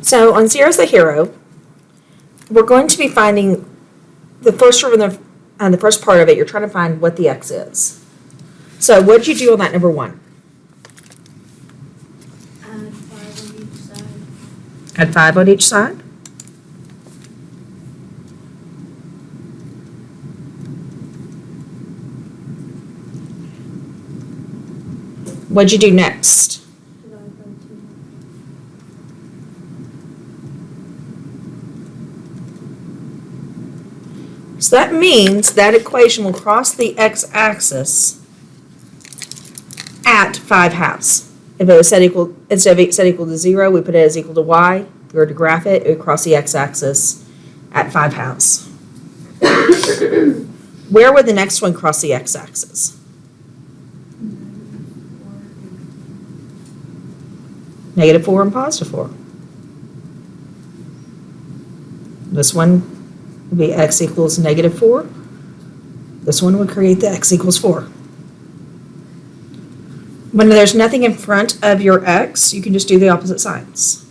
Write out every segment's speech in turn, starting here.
So on Zero's the Hero, we're going to be finding the first row on the first part of it. You're trying to find what the x is. So what did you do on that number 1? Add 5 on each side. Add 5 on each side. What'd you do next? Divide by 2. So that means that equation will cross the x-axis at 5 halves. If it was set equal, instead of it set equal to 0, we put it as equal to y. If we were to graph it, it would cross the x-axis at 5 halves. Where would the next one cross the x-axis? -4 and +4. This one would be x equals -4. This one would create the x equals 4. When there's nothing in front of your x, you can just do the opposite signs.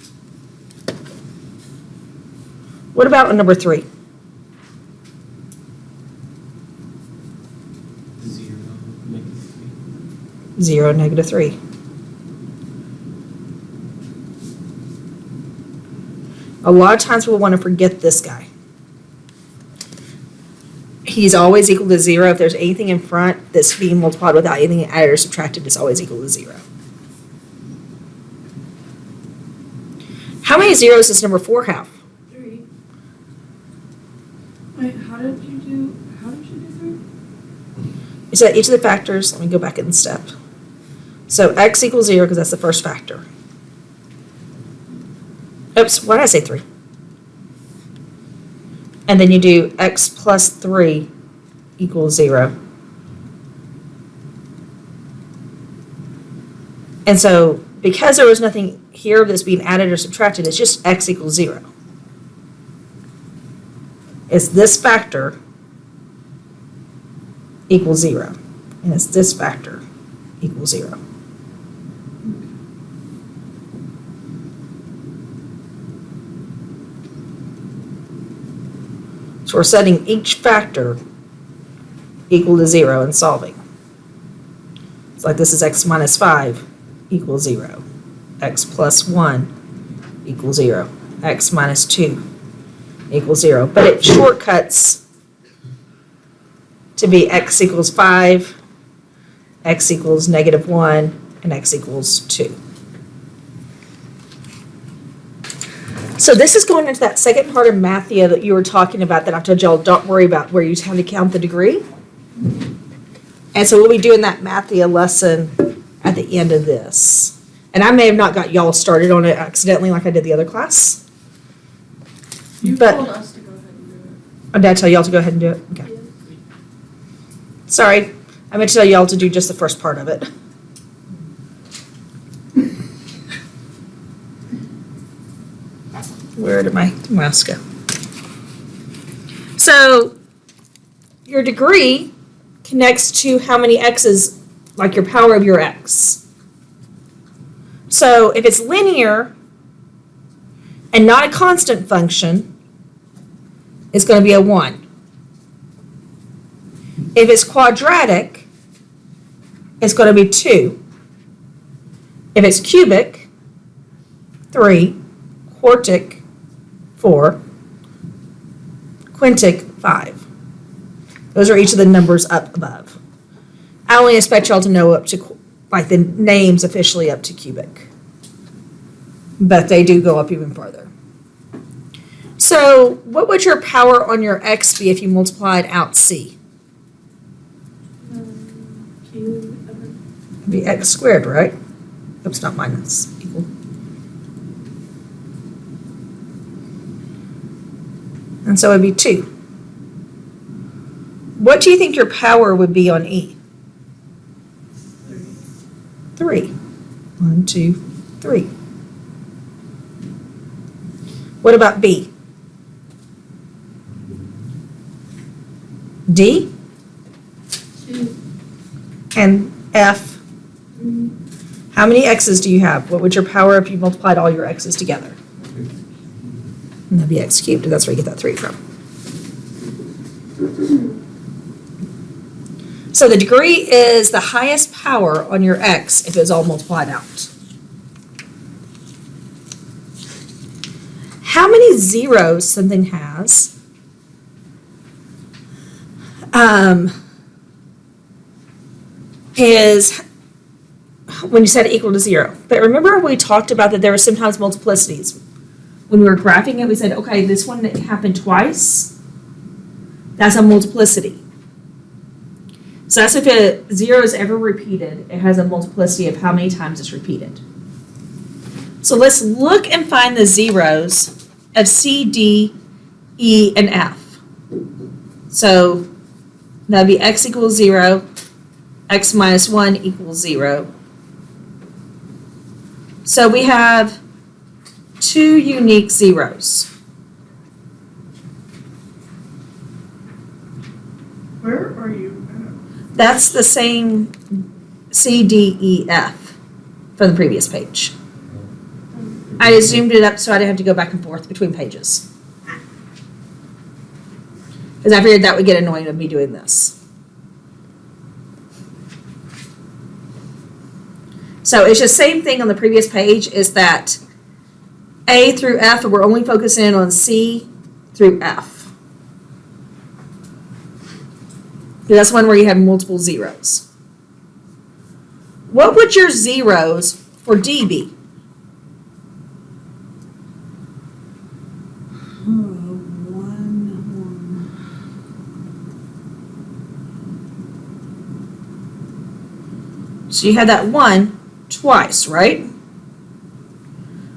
What about on number 3? 0, -3. 0, -3. A lot of times we'll want to forget this guy. He's always equal to 0. If there's anything in front that's being multiplied without anything added or subtracted, it's always equal to 0. How many zeros does number 4 have? 3. Wait, how did you do 3? You said each of the factors, let me go back in step. So x equals 0 because that's the first factor. Oops, why did I say 3? And then you do x plus 3 equals 0. And so because there was nothing here that's being added or subtracted, it's just x equals 0. It's this factor equals 0. And it's this factor equals 0. So we're setting each factor equal to 0 and solving. It's like this is x minus 5 equals 0. X plus 1 equals 0. X minus 2 equals 0. But it shortcuts to be x equals 5, x equals -1, and x equals 2. So this is going into that second part of Mathia that you were talking about that I told y'all don't worry about, where you have to count the degree. And so we'll be doing that Mathia lesson at the end of this. And I may have not got y'all started on it accidentally like I did the other class. You But- told us to go ahead and do it. Oh, did I tell y'all to go ahead and do it? Okay. Yes. Sorry, I meant to tell y'all to do just the first part of it. Where did my mouse go? So your degree connects to how many x's, like your power of your x. So if it's linear and not a constant function, it's going to be a 1. If it's quadratic, it's going to be 2. If it's cubic, 3. Quartic, 4. Quintic, 5. Those are each of the numbers up above. I only expect y'all to know up to, like, the names officially up to cubic. But they do go up even further. So what would your power on your x be if you multiplied out c? It'd be x squared, right? Oops, not minus, equal. And so it'd be 2. What do you think your power would be on E? 3. 1, 2, 3. What about B? D? 2. And F? How many x's do you have? What would your power if you multiplied all your x's together? And that'd be x cubed, and that's where you get that 3 from. So the degree is the highest power on your x if it's all multiplied out. How many zeros something has is when you set it equal to 0. But remember we talked about that there were sometimes multiplicities. When we were graphing it, we said, okay, this one happened twice. That's a multiplicity. So that's if a 0 is ever repeated, it has a multiplicity of how many times it's repeated. So let's look and find the zeros of C, D, E, and F. So that'd be x equals 0, x minus 1 equals 0. So we have 2 unique zeros. Where are you That's the same C, D, E, F from the previous page. I zoomed it up so I didn't have to go back and forth between pages. Because I figured that would get annoying of me doing this. So it's just same thing on the previous page, is that A through F, we're only focusing on C through F. That's one where you have multiple zeros. What would your zeros for D be? So you had that 1 twice, right?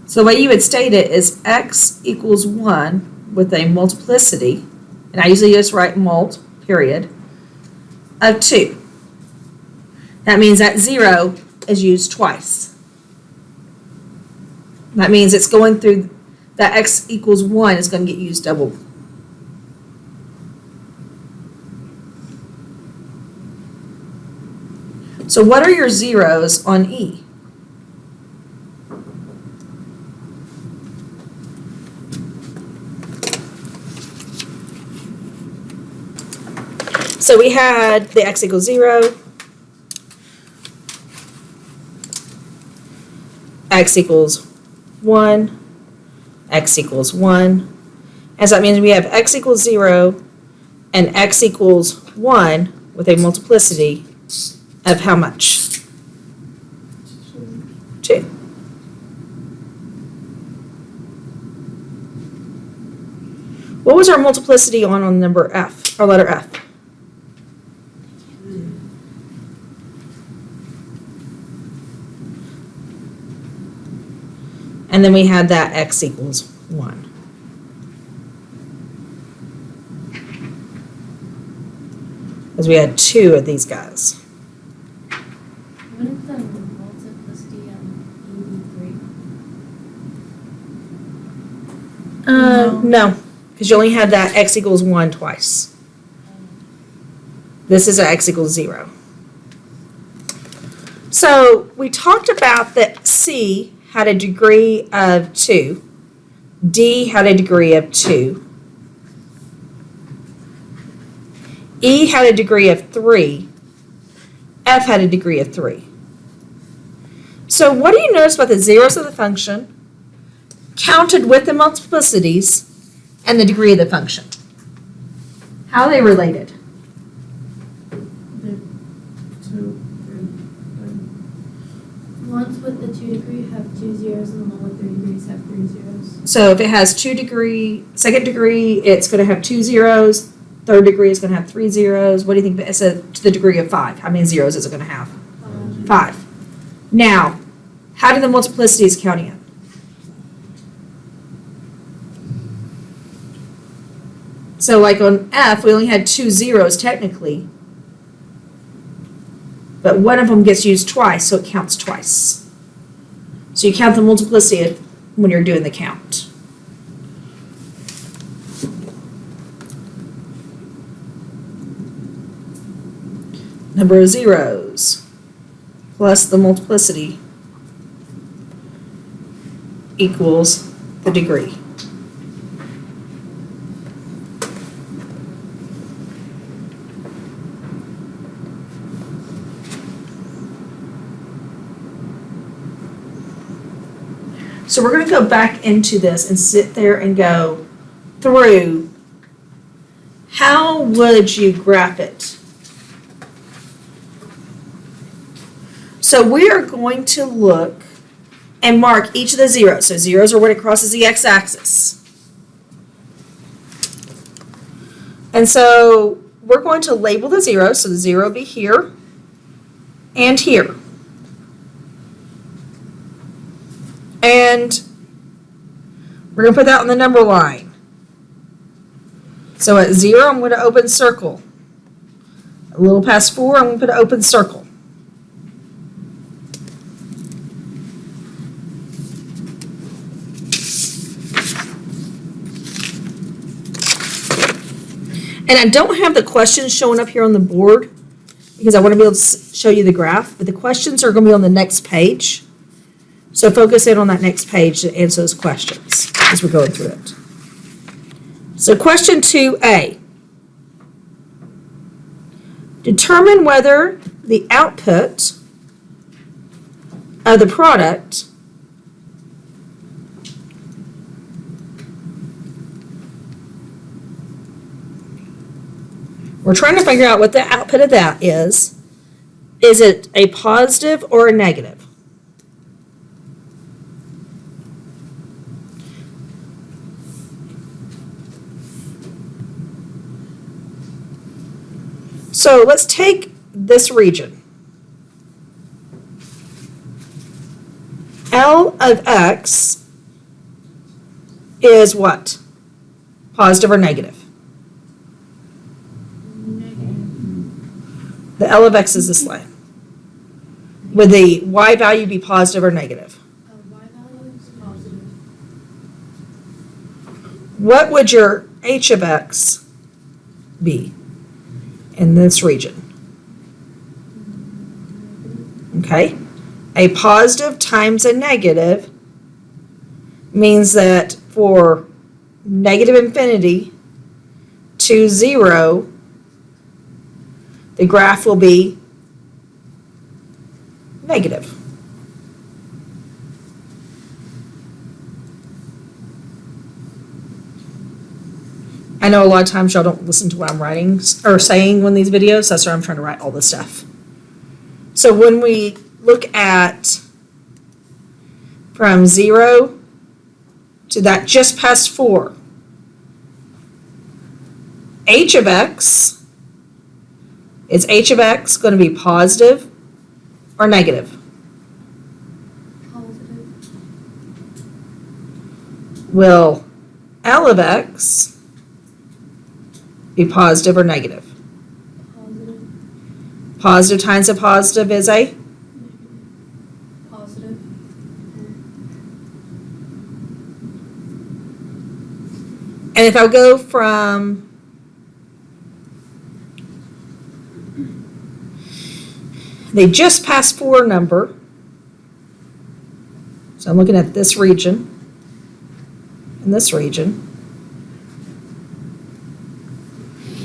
So the way you would state it is x equals 1 with a multiplicity, and I usually just write mult, period, of 2. That means that 0 is used twice. That means it's going through, that x equals 1 is going to get used double. So what are your zeros on E? So we had the x equals 0, x equals 1, x equals 1. And so that means we have x equals 0 and x equals 1 with a multiplicity of how much? 2. What was our multiplicity on number F, or letter F? And then we had that x equals 1. Because we had 2 of these guys. Wouldn't the multiplicity be 3? No, because you only had that x equals 1 twice. This is a x equals 0. So we talked about that C had a degree of 2, D had a degree of 2, E had a degree of 3, F had a degree of 3. So what do you notice about the zeros of the function counted with the multiplicities and the degree of the function? How are they related? Ones with the 2 degree have 2 zeros, and the one with 3 degrees have 3 zeros. So if it has 2 degree, second degree, it's going to have 2 zeros. Third degree is going to have 3 zeros. What do you think? It's to the degree of 5. How many zeros is it going to have? 5. Now, how do the multiplicities count in? So like on F, we only had 2 zeros technically, but one of them gets used twice, so it counts twice. So you count the multiplicity when you're doing the count. Number of zeros plus the multiplicity equals the degree. So we're gonna go back into this and sit there and go through, how would you graph it? So we are going to look and mark each of the zeros. So zeros are when it crosses the x-axis. And so we're going to label the zero. So the zero will be here and here. And we're going to put that on the number line. So at 0, I'm going to open circle. A little past 4, I'm going to put an open circle. And I don't have the questions showing up here on the board because I want to be able to show you the graph, but the questions are going to be on the next page. So focus in on that next page to answer those questions as we're going through it. So question 2A. Determine whether the output of the product we're trying to figure out what the output of that is. Is it a positive or a negative? So let's take this region. L of x is what? Positive or negative? Negative. The L of x is this line. Would the y value be positive or negative? Y value is positive. What would your h of x be in this region? Okay. A positive times a negative means that for negative infinity to 0, the graph will be negative. I know a lot of times y'all don't listen to what I'm writing or saying in these videos. That's why I'm trying to write all this stuff. So when we look at from 0 to that just past 4, h of x, is h of x going to be positive or negative? Positive. Will L of x be positive or negative? Positive. Positive times a positive is a? Negative. Positive. And if I go from the just past 4 number, so I'm looking at this region and this region,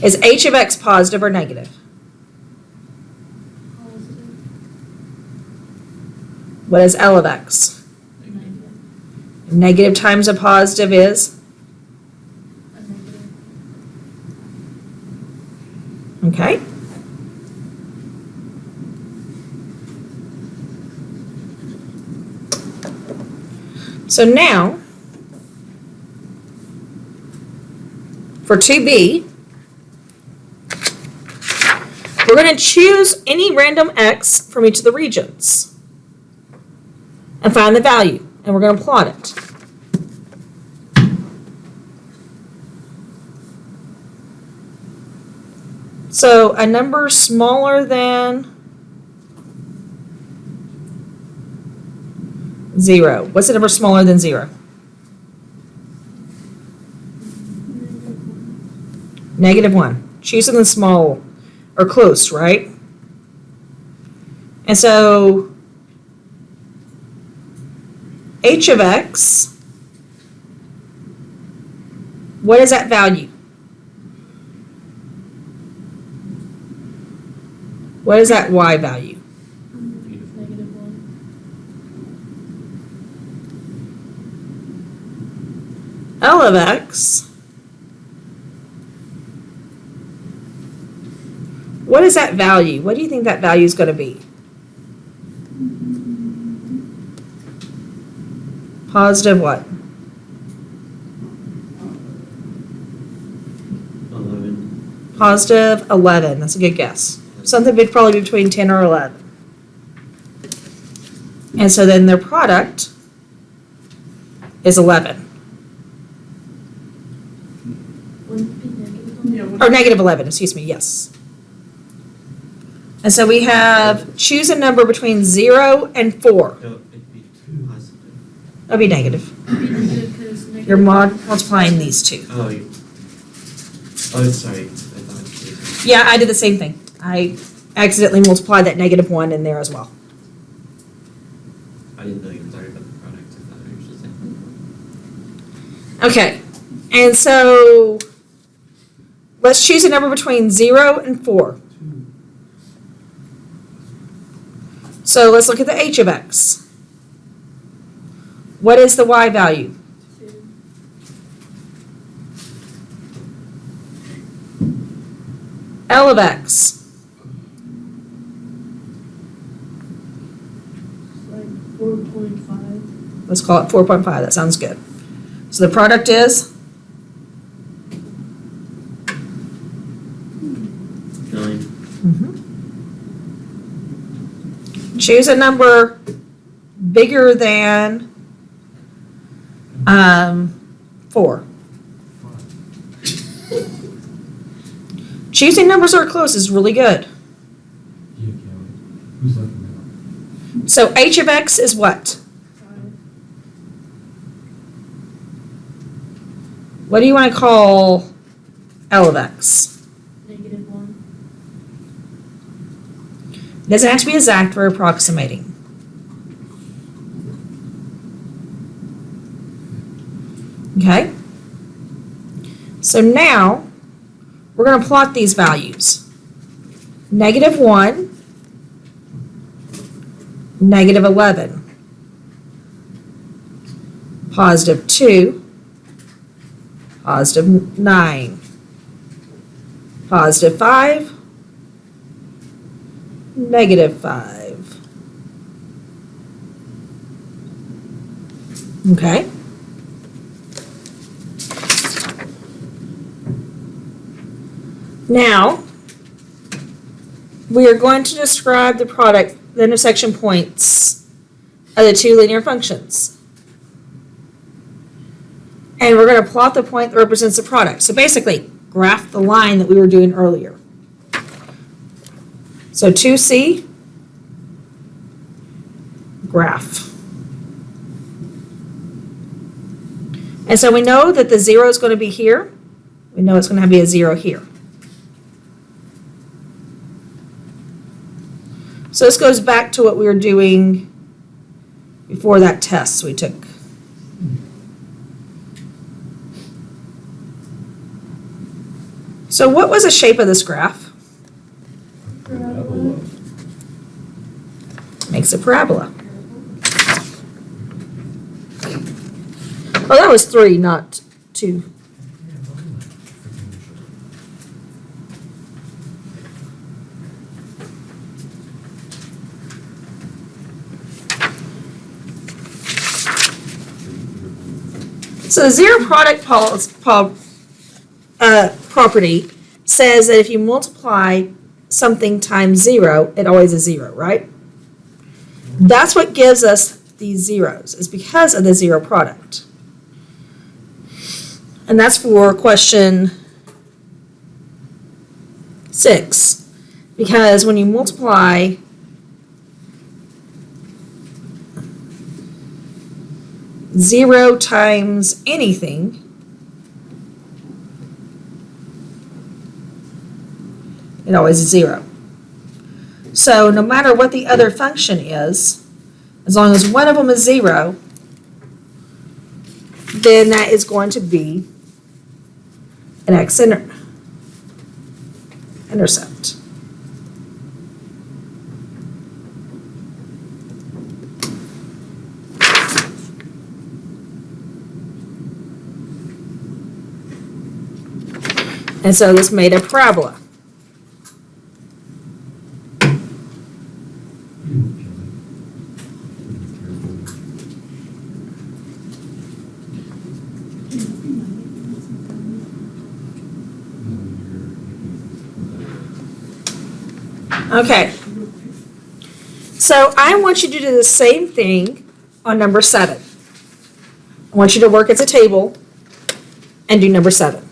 is h of x positive or negative? Positive. What is L of x? Negative. Negative times a positive is? A negative. Okay. So now, for 2B, we're going to choose any random x from each of the regions and find the value, and we're going to plot it. So a number smaller than 0. What's a number smaller than 0? -1. Choose something small or close, right? And so h of x, what is that value? What is that y value? Negative 1. L of x. What is that value? What do you think that value is going to be? Positive what? 11. Positive 11. That's a good guess. Something big, probably between 10 or 11. And so then their product is 11. Wouldn't it be negative on Yeah, that? what- Or negative 11, excuse me, yes. And so we have choose a number between 0 and 4. No, it'd be 2 positive. That'd be negative. It'd be negative 'cause negative. You're multiplying these two. Oh, oh, sorry. I thought it was. Yeah, I did the same thing. I accidentally multiplied that negative 1 in there as well. I didn't know you were talking about the product. I thought you were just saying. Okay, and so let's choose a number between 0 and 4. So let's look at the h of x. What is the y value? 2. L of x. It's like 4.5. Let's call it 4.5. That sounds good. So the product is 9. choose a number bigger than 4. Choosing numbers that are close is really good. Yeah, Kelly. Who's looking So h of x is what? 5. What do you want to call L of x? Negative 1. Doesn't have to be exact, we're approximating. Okay? So now, we're going to plot these values. Negative 1, negative 11, positive 2, positive 9, positive 5, negative 5. Okay? Now, we are going to describe the product, the intersection points of the two linear functions. And we're going to plot the point that represents the product. So basically, graph the line that we were doing earlier. So 2C, graph. And so we know that the 0 is going to be here. We know it's going to be a 0 here. So this goes back to what we were doing before that test we took. So what was the shape of this graph? Parabola. Makes a parabola. Oh, that was 3, not 2. So the zero product property says that if you multiply something times 0, it always is 0, right? That's what gives us these zeros, is because of the zero product. And that's for question 6. Because when you multiply zero times anything, it always is 0. So no matter what the other function is, as long as one of them is 0, then that is going to be an x-intercept. And so this made a parabola. You won't kill it. Okay. So I want you to do the same thing on number 7. I want you to work at the table and do number 7.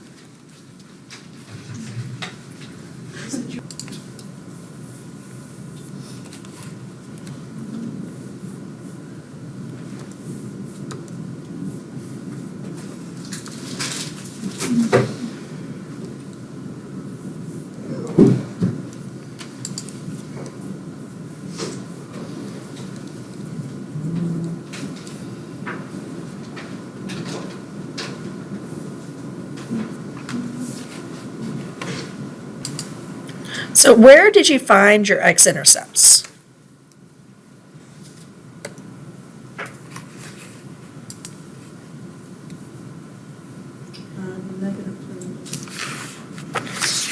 So where did you find your x-intercepts?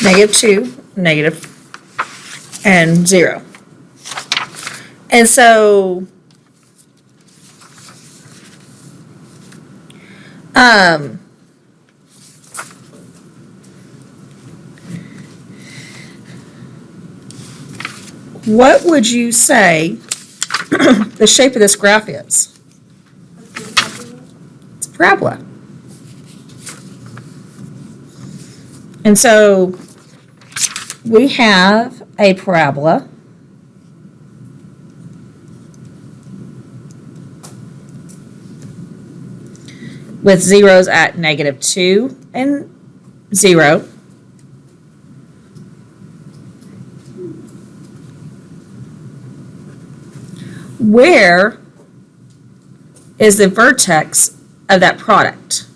-2, and 0. And so, what would you say the shape of this graph is? It's a parabola. And so we have a parabola with zeros at -2 and 0. Where is the vertex of that product?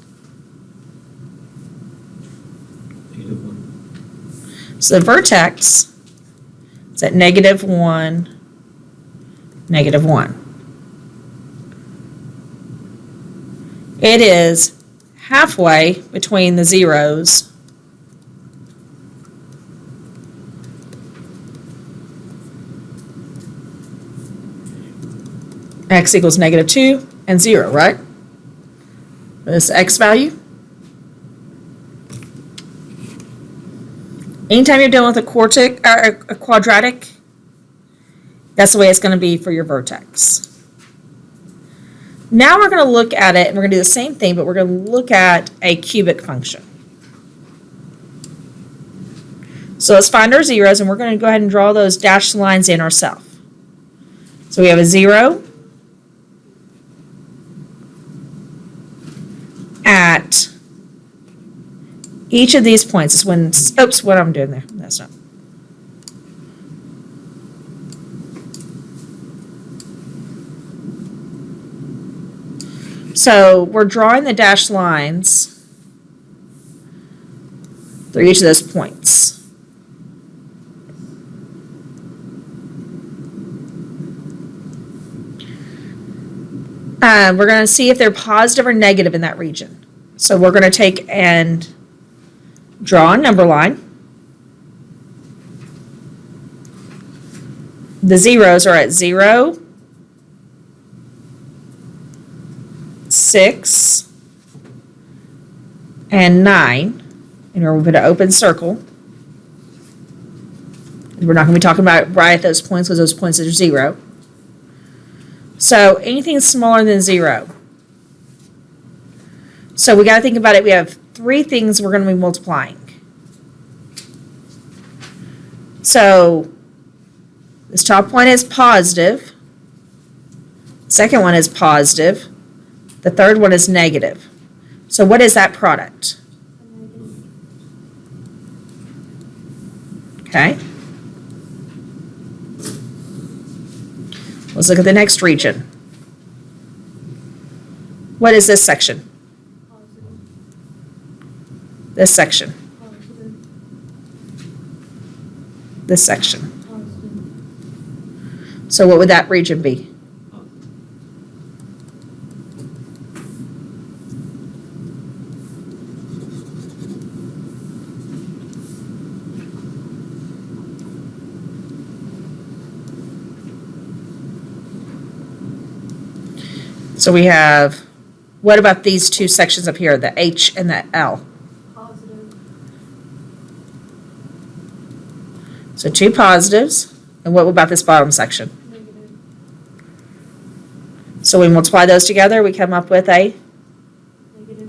-1. So the vertex is at -1, -1. It is halfway between the zeros x equals -2 and 0, right? This x value. Anytime you're dealing with a quartic or a quadratic, that's the way it's going to be for your vertex. Now we're going to look at it, and we're going to do the same thing, but we're going to look at a cubic function. So let's find our zeros, and we're going to go ahead and draw those dashed lines in ourselves. So we have a 0 at each of these points. Is when, oops, what I'm doing there. That's not. So we're drawing the dashed lines through each of those points. We're going to see if they're positive or negative in that region. So we're going to take and draw a number line. The zeros are at 0, 6, and 9. And we're going to put an open circle. We're not going to be talking about right at those points because those points are 0. So anything smaller than 0. So we got to think about it. We have 3 things we're going to be multiplying. So this top point is positive. Second one is positive. The third one is negative. So what is that product? Okay. Let's look at the next region. What is this section? This section. This section. So what would that region be? So we have, what about these two sections up here, the H and the L? Positive. So two positives. And what about this bottom section? Negative. So we multiply those together, we come up with a, Negative.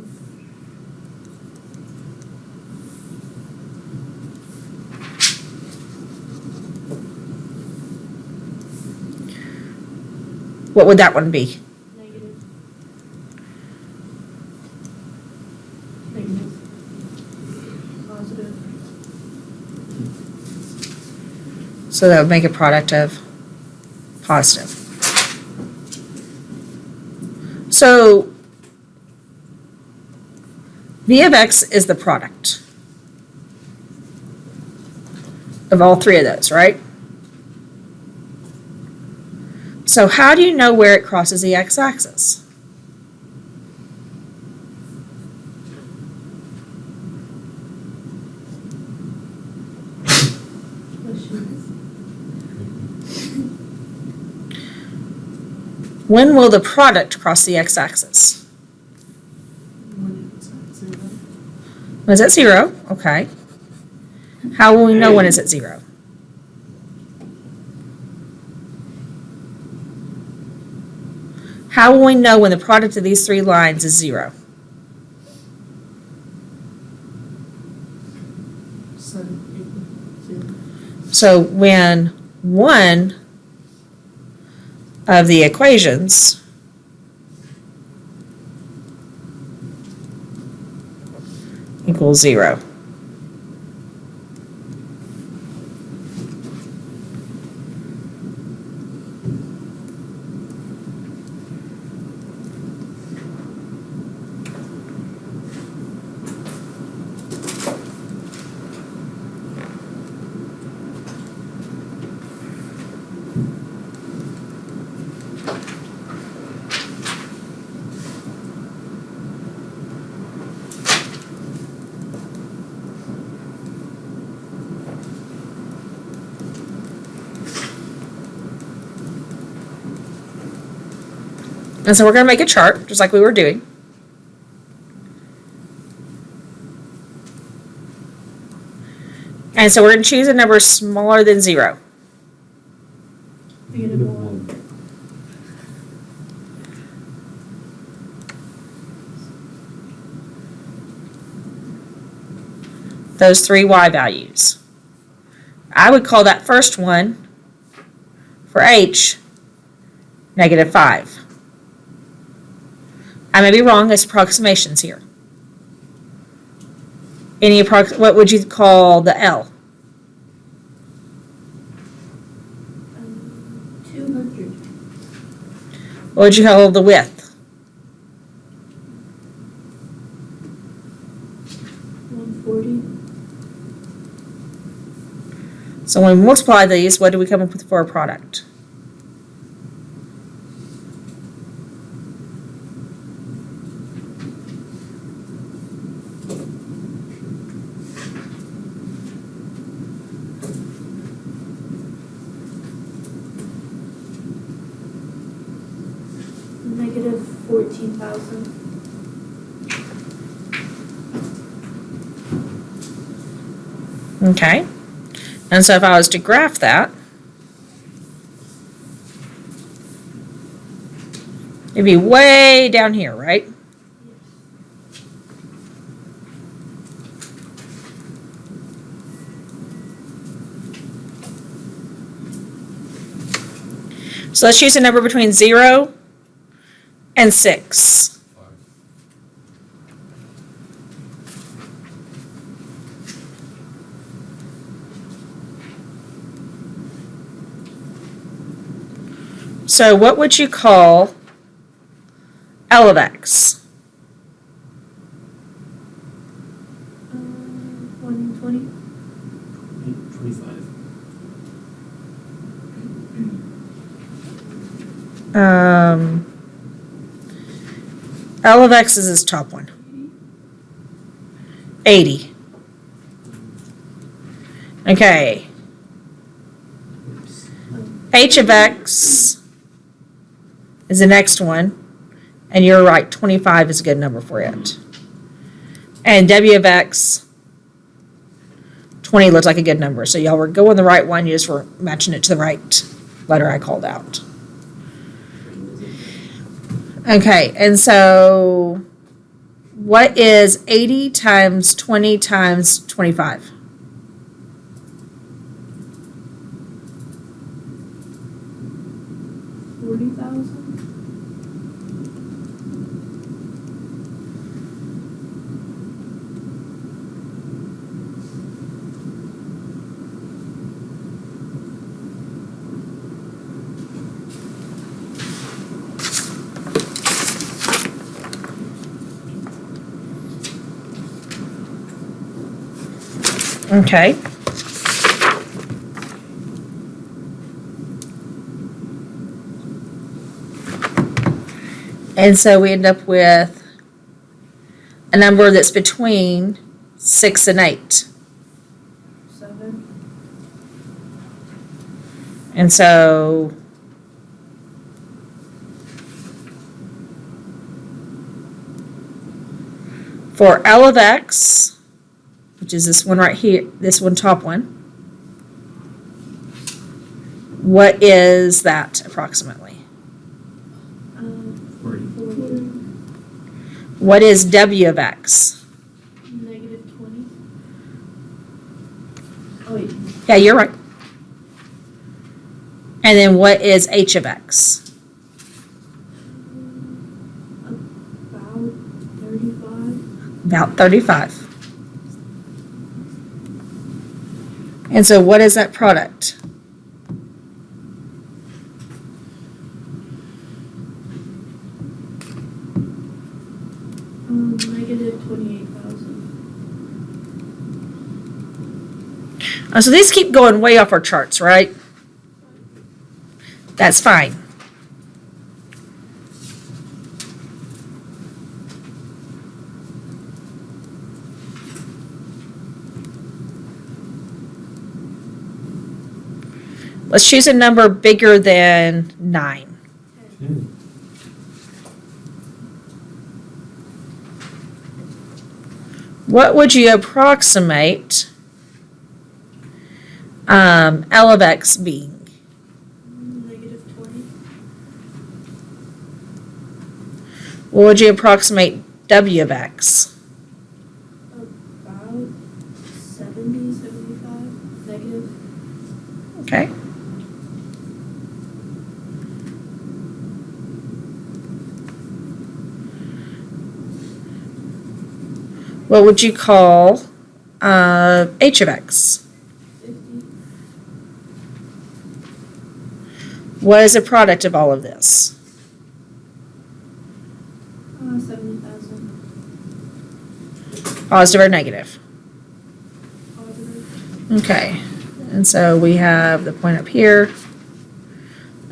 what would that one be? Negative. Negative. Positive. So that would make a product of positive. So V of X is the product of all three of those, right? So how do you know where it crosses the x-axis? Questions? When will the product cross the x-axis? When it's at 0. When it's at 0, okay. How will we know when it's at 0? How will we know when the product of these three lines is 0? Sine equal 0. So when one of the equations equals 0. And so we're going to make a chart, just like we were doing. And so we're going to choose a number smaller than 0. Negative 1. Those three y values. I would call that first one, for h, negative 5. I may be wrong, there's approximations here. What would you call the L? 200. What would you call the width? 140. So when we multiply these, what do we come up with for a product? Negative 14,000. Okay. And so if I was to graph that, it'd be way down here, right? So let's choose a number between 0 and 6. 5. So what would you call L of X? 120. 25. L of X is this top one. 80. Okay. H of X is the next one. And you're right, 25 is a good number for it. And W of X, 20 looks like a good number. So y'all were going the right one, you just were matching it to the right letter I called out. Okay, and so what is 80 times 20 times 25? $40,000. Okay. And so we end up with a number that's between 6 and 8. 7. And so for L of X, which is this one right here, this one top one, what is that approximately? 40. 40. What is W of X? Negative 20. Oh, wait. Yeah, you're right. And then what is H of X? About 35. About 35. And so what is that product? Negative 28,000. So these keep going way off our charts, right? That's fine. Let's choose a number bigger than 9. 10. What would you approximate L of X being? Negative 20. What would you approximate W of X? About 70, 75. Negative. Okay. What would you call H of X? 50. What is the product of all of this? 70,000. Positive or negative? Positive. Okay. And so we have the point up here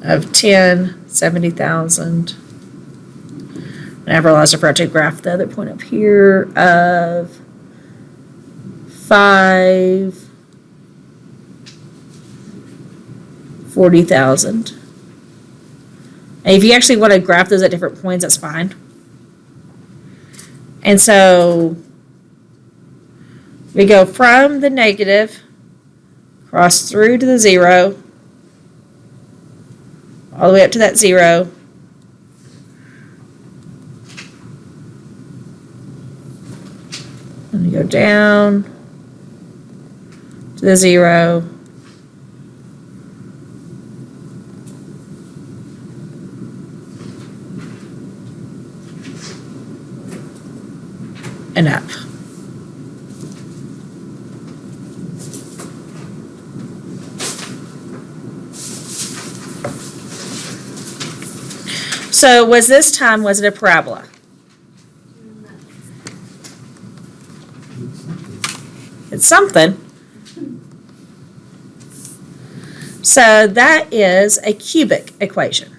of 10, 70,000. And I realized I forgot to graph the other point up here of 5, 40,000. And if you actually want to graph those at different points, that's fine. And so we go from the negative, cross through to the 0, all the way up to that 0. And you go down to the 0. And up. So was it a parabola? It's something. So that is a cubic equation.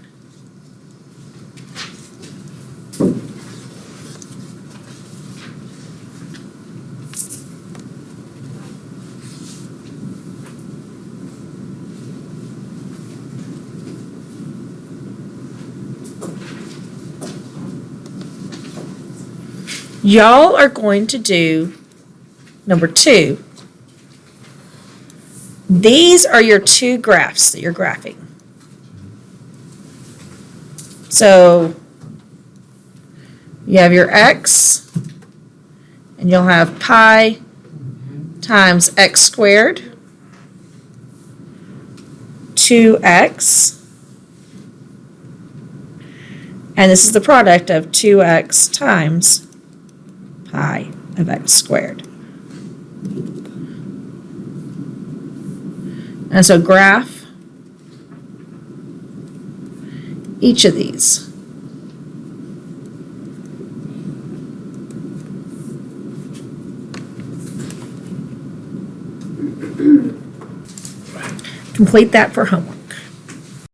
Y'all are going to do number 2. These are your 2 graphs that you're graphing. So you have your x, and you'll have pi times x squared, 2x, and this is the product of 2x times pi of x squared. And so graph each of these. Complete that for homework.